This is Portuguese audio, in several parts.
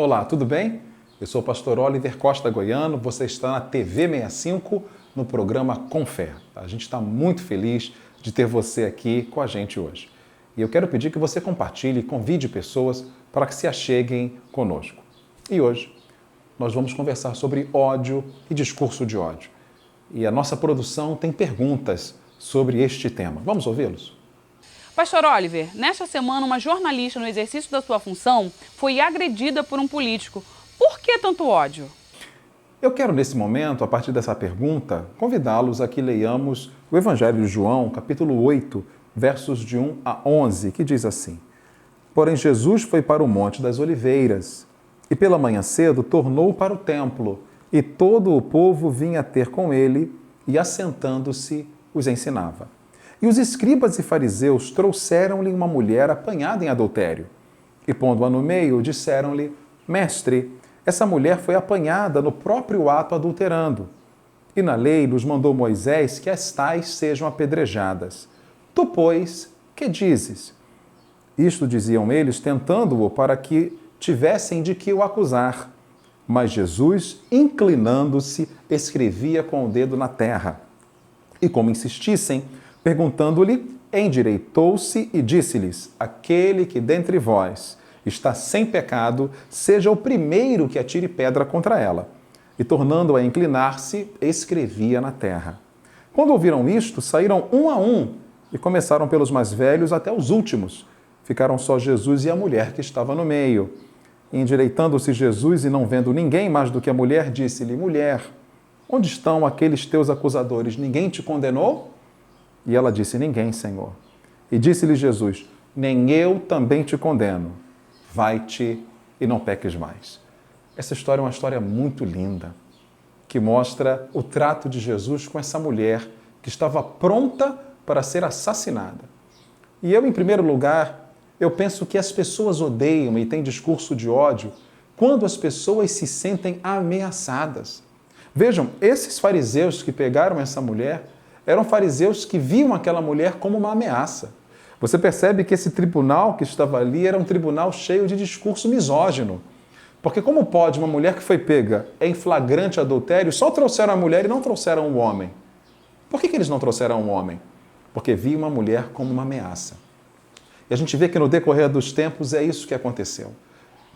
Olá, tudo bem? Eu sou o pastor Oliver Costa Goiano, você está na TV 65 no programa Com Fé. A gente está muito feliz de ter você aqui com a gente hoje. E eu quero pedir que você compartilhe e convide pessoas para que se acheguem conosco. E hoje nós vamos conversar sobre ódio e discurso de ódio. E a nossa produção tem perguntas sobre este tema. Vamos ouvi-los? Pastor Oliver, nesta semana uma jornalista no exercício da sua função foi agredida por um político. Por que tanto ódio? Eu quero, nesse momento, a partir dessa pergunta, convidá-los a que leiamos o Evangelho de João, capítulo 8, versos de 1 a 11, que diz assim: Porém, Jesus foi para o Monte das Oliveiras e pela manhã cedo tornou para o templo, e todo o povo vinha ter com ele e, assentando-se, os ensinava. E os escribas e fariseus trouxeram-lhe uma mulher apanhada em adultério. E pondo-a no meio, disseram-lhe: Mestre, essa mulher foi apanhada no próprio ato adulterando. E na lei nos mandou Moisés que as tais sejam apedrejadas. Tu, pois, que dizes? Isto diziam eles, tentando-o para que tivessem de que o acusar. Mas Jesus, inclinando-se, escrevia com o dedo na terra. E como insistissem, perguntando-lhe, endireitou-se e disse-lhes: Aquele que dentre vós está sem pecado, seja o primeiro que atire pedra contra ela. E tornando a inclinar-se, escrevia na terra. Quando ouviram isto, saíram um a um e começaram pelos mais velhos até os últimos. Ficaram só Jesus e a mulher que estava no meio. E endireitando-se Jesus e não vendo ninguém mais do que a mulher, disse-lhe: Mulher, onde estão aqueles teus acusadores? Ninguém te condenou? E ela disse: Ninguém, Senhor. E disse-lhe Jesus: Nem eu também te condeno. Vai-te e não peques mais. Essa história é uma história muito linda, que mostra o trato de Jesus com essa mulher que estava pronta para ser assassinada. E eu, em primeiro lugar, eu penso que as pessoas odeiam e têm discurso de ódio quando as pessoas se sentem ameaçadas. Vejam, esses fariseus que pegaram essa mulher eram fariseus que viam aquela mulher como uma ameaça. Você percebe que esse tribunal que estava ali era um tribunal cheio de discurso misógino. Porque como pode uma mulher que foi pega em flagrante adultério, só trouxeram a mulher e não trouxeram o homem? Por que eles não trouxeram o homem? Porque viam uma mulher como uma ameaça. E a gente vê que no decorrer dos tempos é isso que aconteceu.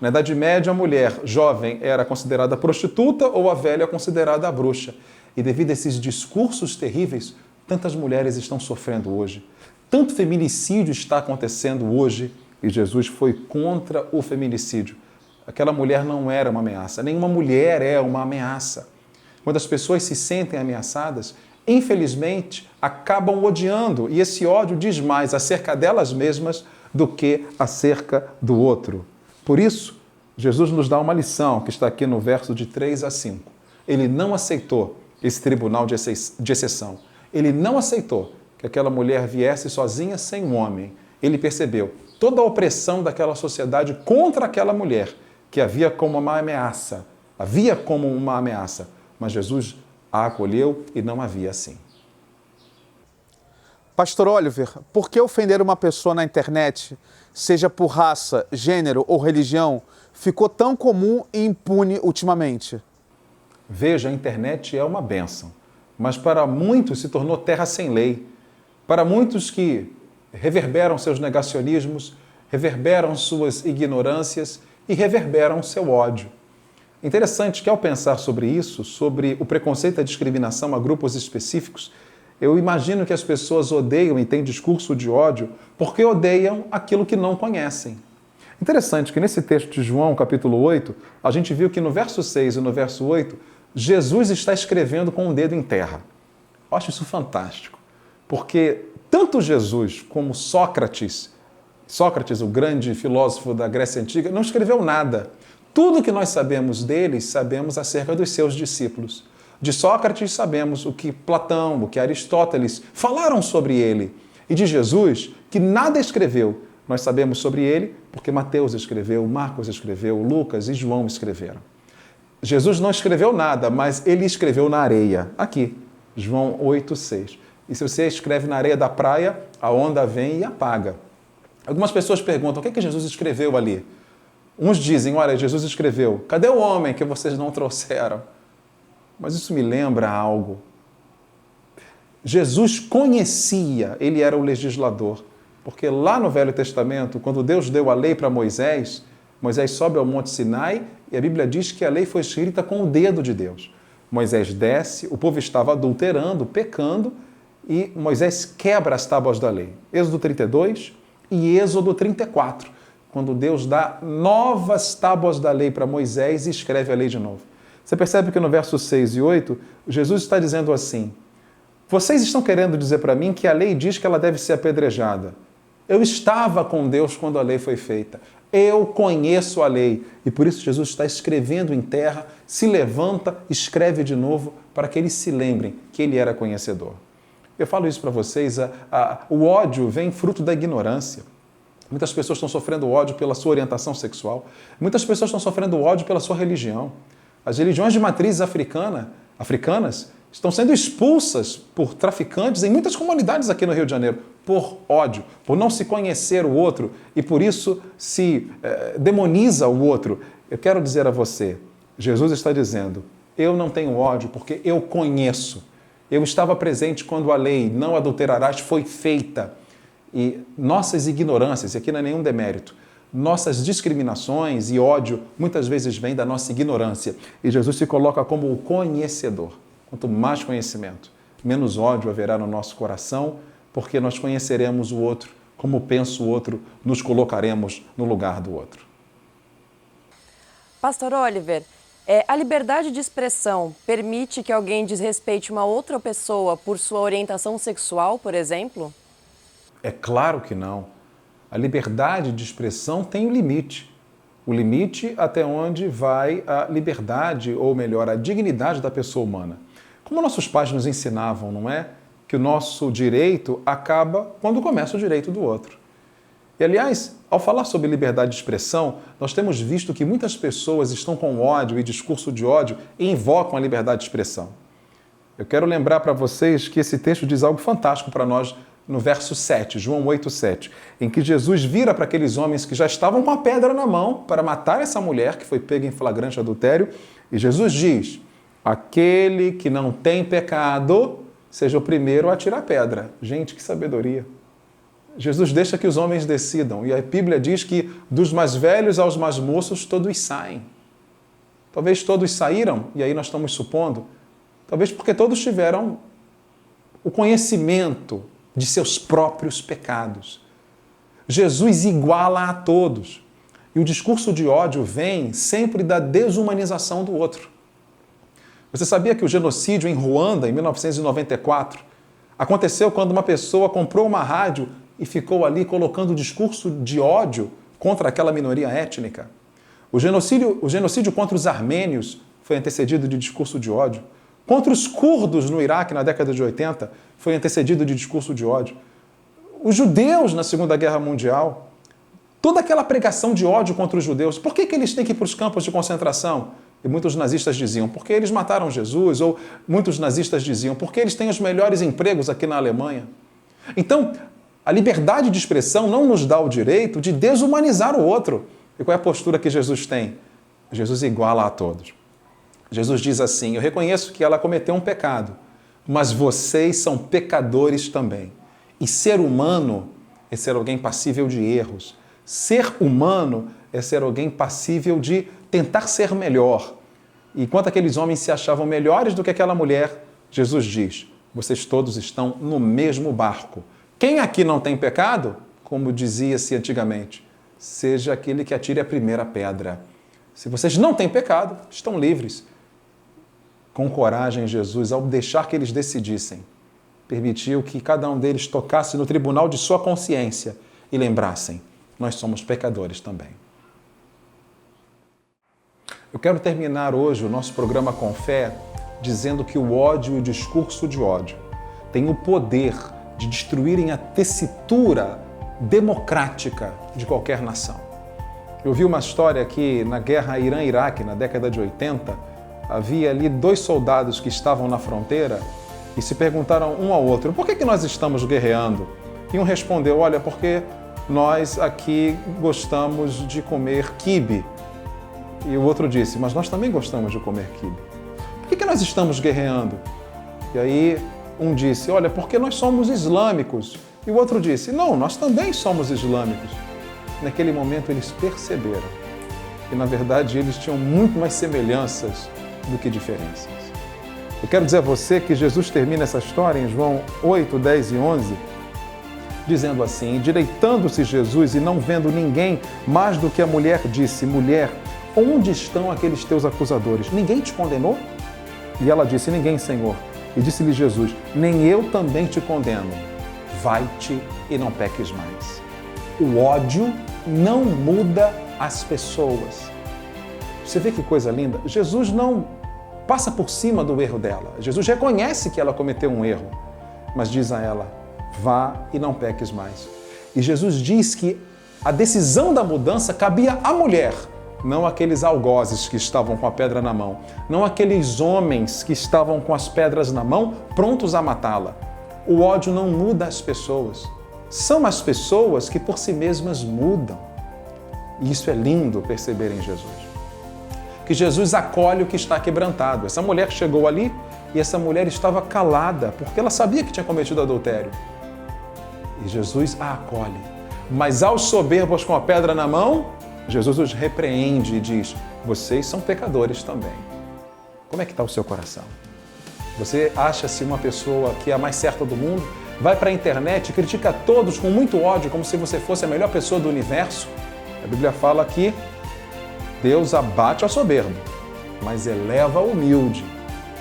Na Idade Média, a mulher jovem era considerada prostituta ou a velha considerada a bruxa. E devido a esses discursos terríveis, tantas mulheres estão sofrendo hoje. Tanto feminicídio está acontecendo hoje e Jesus foi contra o feminicídio. Aquela mulher não era uma ameaça. Nenhuma mulher é uma ameaça. Quando as pessoas se sentem ameaçadas, infelizmente, acabam odiando. E esse ódio diz mais acerca delas mesmas do que acerca do outro. Por isso, Jesus nos dá uma lição que está aqui no verso de 3 a 5. Ele não aceitou esse tribunal de exceção. Ele não aceitou que aquela mulher viesse sozinha sem um homem. Ele percebeu toda a opressão daquela sociedade contra aquela mulher, que havia como uma ameaça. Havia como uma ameaça. Mas Jesus a acolheu e não havia assim. Pastor Oliver, por que ofender uma pessoa na internet, seja por raça, gênero ou religião, ficou tão comum e impune ultimamente? Veja, a internet é uma bênção, mas para muitos se tornou terra sem lei. Para muitos que reverberam seus negacionismos, reverberam suas ignorâncias e reverberam seu ódio. Interessante que ao pensar sobre isso, sobre o preconceito e a discriminação a grupos específicos, eu imagino que as pessoas odeiam e têm discurso de ódio porque odeiam aquilo que não conhecem. Interessante que nesse texto de João, capítulo 8, a gente viu que no verso 6 e no verso 8, Jesus está escrevendo com o dedo em terra. Eu acho isso fantástico, porque tanto Jesus como Sócrates, o grande filósofo da Grécia Antiga, não escreveu nada. Tudo que nós sabemos deles, sabemos acerca dos seus discípulos. De Sócrates sabemos o que Platão, o que Aristóteles falaram sobre ele. E de Jesus, que nada escreveu, nós sabemos sobre ele porque Mateus escreveu, Marcos escreveu, Lucas e João escreveram. Jesus não escreveu nada, mas ele escreveu na areia. Aqui, João 8,6. E se você escreve na areia da praia, a onda vem e apaga. Algumas pessoas perguntam, o que Jesus escreveu ali? Uns dizem, olha, Jesus escreveu, cadê o homem que vocês não trouxeram? Mas isso me lembra algo. Jesus conhecia, ele era o legislador, porque lá no Velho Testamento, quando Deus deu a lei para Moisés, Moisés sobe ao Monte Sinai e a Bíblia diz que a lei foi escrita com o dedo de Deus. Moisés desce, o povo estava adulterando, pecando, e Moisés quebra as tábuas da lei. Êxodo 32 e Êxodo 34, quando Deus dá novas tábuas da lei para Moisés e escreve a lei de novo. Você percebe que no versos 6 e 8, Jesus está dizendo assim, vocês estão querendo dizer para mim que a lei diz que ela deve ser apedrejada. Eu estava com Deus quando a lei foi feita. Eu conheço a lei. E por isso Jesus está escrevendo em terra, se levanta, escreve de novo, para que eles se lembrem que ele era conhecedor. Eu falo isso para vocês, o ódio vem fruto da ignorância. Muitas pessoas estão sofrendo ódio pela sua orientação sexual. Muitas pessoas estão sofrendo ódio pela sua religião. As religiões de matrizes africanas estão sendo expulsas por traficantes em muitas comunidades aqui no Rio de Janeiro, por ódio, por não se conhecer o outro e por isso se demoniza o outro. Eu quero dizer a você, Jesus está dizendo, eu não tenho ódio porque eu conheço. Eu estava presente quando a lei não adulterarás foi feita. E nossas ignorâncias, e aqui não é nenhum demérito, nossas discriminações e ódio muitas vezes vêm da nossa ignorância. E Jesus se coloca como o conhecedor. Quanto mais conhecimento, menos ódio haverá no nosso coração, porque nós conheceremos o outro, como pensa o outro, nos colocaremos no lugar do outro. Pastor Oliver, a liberdade de expressão permite que alguém desrespeite uma outra pessoa por sua orientação sexual, por exemplo? É claro que não. A liberdade de expressão tem um limite. O limite até onde vai a liberdade, ou melhor, a dignidade da pessoa humana. Como nossos pais nos ensinavam, não é? Que o nosso direito acaba quando começa o direito do outro. E, aliás, ao falar sobre liberdade de expressão, nós temos visto que muitas pessoas estão com ódio e discurso de ódio e invocam a liberdade de expressão. Eu quero lembrar para vocês que esse texto diz algo fantástico para nós no verso 7, João 8:7, em que Jesus vira para aqueles homens que já estavam com a pedra na mão para matar essa mulher que foi pega em flagrante adultério, e Jesus diz, aquele que não tem pecado, seja o primeiro a tirar a pedra. Gente, que sabedoria! Jesus deixa que os homens decidam, e a Bíblia diz que dos mais velhos aos mais moços todos saem. Talvez todos saíram, e aí nós estamos supondo, talvez porque todos tiveram o conhecimento de seus próprios pecados. Jesus iguala a todos. E o discurso de ódio vem sempre da desumanização do outro. Você sabia que o genocídio em Ruanda, em 1994, aconteceu quando uma pessoa comprou uma rádio e ficou ali colocando discurso de ódio contra aquela minoria étnica? O genocídio contra os armênios foi antecedido de discurso de ódio. Contra os curdos no Iraque, na década de 80, foi antecedido de discurso de ódio. Os judeus na Segunda Guerra Mundial, toda aquela pregação de ódio contra os judeus, por que eles têm que ir para os campos de concentração? E muitos nazistas diziam, porque eles mataram Jesus, ou muitos nazistas diziam, porque eles têm os melhores empregos aqui na Alemanha. Então, a liberdade de expressão não nos dá o direito de desumanizar o outro. E qual é a postura que Jesus tem? Jesus iguala a todos. Jesus diz assim, eu reconheço que ela cometeu um pecado, mas vocês são pecadores também. E ser humano é ser alguém passível de erros. Ser humano é ser alguém passível de tentar ser melhor. E enquanto aqueles homens se achavam melhores do que aquela mulher, Jesus diz, vocês todos estão no mesmo barco. Quem aqui não tem pecado, como dizia-se antigamente, seja aquele que atire a primeira pedra. Se vocês não têm pecado, estão livres. Com coragem, Jesus, ao deixar que eles decidissem, permitiu que cada um deles tocasse no tribunal de sua consciência e lembrassem, nós somos pecadores também. Eu quero terminar hoje o nosso programa com fé dizendo que o ódio e o discurso de ódio têm o poder de destruírem a tessitura democrática de qualquer nação. Eu vi uma história que na guerra Irã-Iraque, na década de 80, havia ali 2 soldados que estavam na fronteira e se perguntaram um ao outro, por que nós estamos guerreando? E um respondeu, olha, porque nós aqui gostamos de comer quibe. E o outro disse, mas nós também gostamos de comer quibe. Por que nós estamos guerreando? E aí um disse, olha, porque nós somos islâmicos. E o outro disse, não, nós também somos islâmicos. Naquele momento eles perceberam que, na verdade, eles tinham muito mais semelhanças do que diferenças. Eu quero dizer a você que Jesus termina essa história em João 8, 10 e 11, dizendo assim, endireitando-se Jesus e não vendo ninguém, mais do que a mulher disse, mulher, onde estão aqueles teus acusadores? Ninguém te condenou? E ela disse, ninguém, Senhor. E disse-lhe Jesus, nem eu também te condeno. Vai-te e não peques mais. O ódio não muda as pessoas. Você vê que coisa linda? Jesus não passa por cima do erro dela. Jesus reconhece que ela cometeu um erro, mas diz a ela, vá e não peques mais. E Jesus diz que a decisão da mudança cabia à mulher, não aqueles algozes que estavam com a pedra na mão, não aqueles homens que estavam com as pedras na mão, prontos a matá-la. O ódio não muda as pessoas. São as pessoas que por si mesmas mudam. E isso é lindo perceber em Jesus. Que Jesus acolhe o que está quebrantado. Essa mulher chegou ali e essa mulher estava calada, porque ela sabia que tinha cometido adultério. E Jesus a acolhe. Mas aos soberbos com a pedra na mão, Jesus os repreende e diz, vocês são pecadores também. Como é que está o seu coração? Você acha-se uma pessoa que é a mais certa do mundo? Vai para a internet e critica todos com muito ódio, como se você fosse a melhor pessoa do universo? A Bíblia fala que Deus abate ao soberbo, mas eleva o humilde.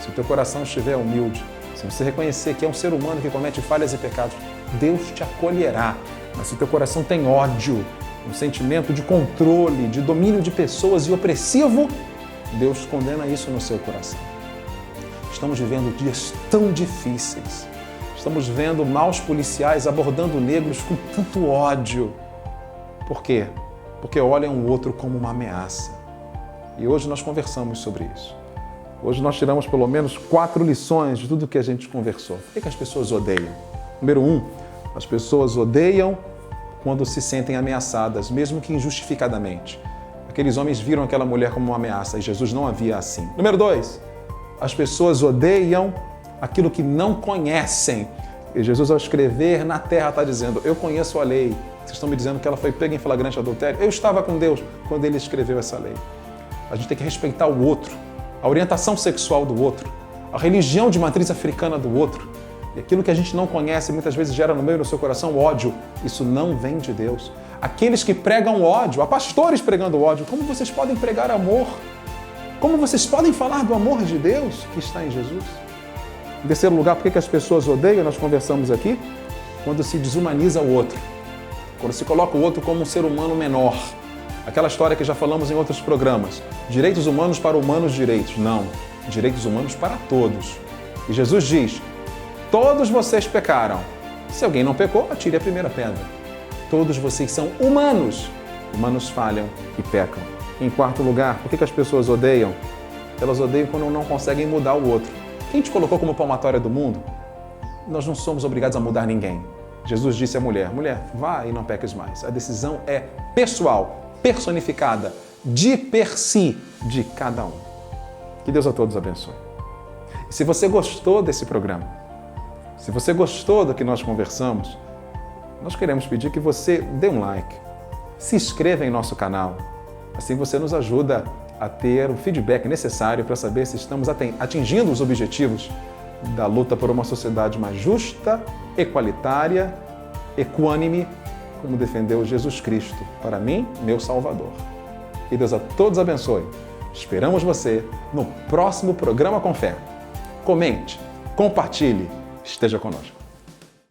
Se o teu coração estiver humilde, se você reconhecer que é um ser humano que comete falhas e pecados, Deus te acolherá. Mas se o teu coração tem ódio, um sentimento de controle, de domínio de pessoas e opressivo, Deus condena isso no seu coração. Estamos vivendo dias tão difíceis. Estamos vendo maus policiais abordando negros com tanto ódio. Por quê? Porque olham o outro como uma ameaça. E hoje nós conversamos sobre isso. Hoje nós tiramos pelo menos 4 lições de tudo que a gente conversou. Por que as pessoas odeiam? Número 1, as pessoas odeiam quando se sentem ameaçadas, mesmo que injustificadamente. Aqueles homens viram aquela mulher como uma ameaça e Jesus não a via assim. Número 2, as pessoas odeiam aquilo que não conhecem. E Jesus, ao escrever na terra, está dizendo, eu conheço a lei. Vocês estão me dizendo que ela foi pega em flagrante adultério? Eu estava com Deus quando Ele escreveu essa lei. A gente tem que respeitar o outro, a orientação sexual do outro, a religião de matriz africana do outro. E aquilo que a gente não conhece muitas vezes gera no meio do seu coração ódio. Isso não vem de Deus. Aqueles que pregam ódio, há pastores pregando ódio, como vocês podem pregar amor? Como vocês podem falar do amor de Deus que está em Jesus? Em terceiro lugar, por que as pessoas odeiam? Nós conversamos aqui. Quando se desumaniza o outro. Quando se coloca o outro como um ser humano menor. Aquela história que já falamos em outros programas. Direitos humanos para humanos direitos. Não. Direitos humanos para todos. E Jesus diz, todos vocês pecaram. Se alguém não pecou, atire a primeira pedra. Todos vocês são humanos. Humanos falham e pecam. Em quarto lugar, por que as pessoas odeiam? Elas odeiam quando não conseguem mudar o outro. Quem te colocou como palmatória do mundo? Nós não somos obrigados a mudar ninguém. Jesus disse à mulher, mulher, vá e não peques mais. A decisão é pessoal, personificada, de per si, de cada um. Que Deus a todos abençoe. E se você gostou desse programa, se você gostou do que nós conversamos, nós queremos pedir que você dê um like, se inscreva em nosso canal. Assim você nos ajuda a ter o feedback necessário para saber se estamos atingindo os objetivos da luta por uma sociedade mais justa, equalitária, equânime, como defendeu Jesus Cristo, para mim, meu Salvador. Que Deus a todos abençoe. Esperamos você no próximo programa com fé. Comente, compartilhe, esteja conosco.